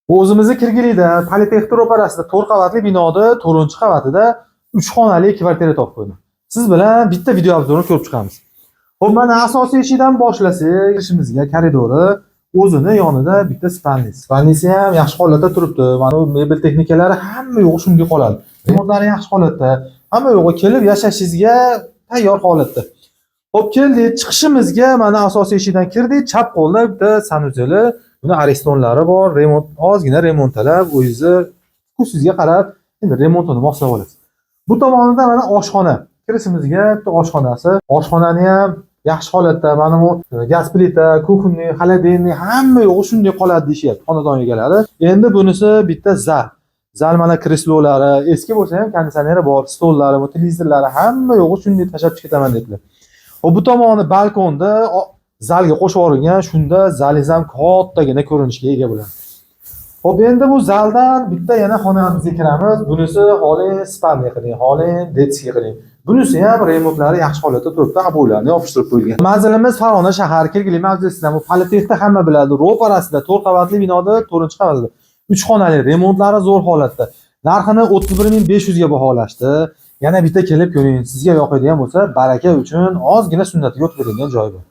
O'zimizni Kirgilida, Politexnika ro'parasida 4 qavatli binoda 4-qavatida 3 xonali kvartira topib qo'ydim. Siz bilan bitta video obzorini ko'rib chiqamiz. Xo'p, mana asosiy eshidan boshlasak, kirishimizga koridori o'zini yonida bitta spalnis. Spalnisi ham yaxshi holatda turibdi. Mana bu mebel texnikalari hamma yo'g'i shunday qoladi. Remontlari yaxshi holatda. Hamma yo'g'i kelib yashashingizga tayyor holatda. Xo'p, keldik, chiqishimizga mana asosiy eshidan kirdik. Chap qo'lda bitta sanuzeli, buni arestonlari bor, remont, ozgina remontalab, o'zingizni kursingizga qarab, endi remontini moslab olasiz. Bu tomonida mana oshxona. Kirishimizga bitta oshxonasi. Oshxonani ham yaxshi holatda, mana bu gaz plita, kuxonniy, xolodilniy hamma yo'g'i shunday qoladi deyishyapti xonadon egalari. Endi bunisi bitta zal. Zal mana kreslolari, eski bo'lsa ham konditsioneri bor, stollari, televizorlari hamma yo'g'i shunday tashab chiqib ketaman dedilar. Bu tomoni balkonda zalga qo'shib yuborilgan, shunda zalingiz ham kattagina ko'rinishga ega bo'ladi. Xo'p, endi bu zaldan bitta yana xonamizga kiramiz. Bunisi holin spalniy qiling, holin detskiy qiling. Bunisi ham remontlari yaxshi holatda turibdi, aboylarni yopishtirib qo'yilgan. Manzilimiz Farg'ona shahar, Kirgili mavzesidan bu Politexnika hamma biladi. Ro'parasida 4 qavatli binoda 4-qavatli 3 xonali, remontlari zo'r holatda. Narxini 31500 ga baholashdi. Yana bitta kelib ko'ring, sizga yoqadigan bo'lsa, baraka uchun ozgina sunnatiga o'tib berilgan joy bor.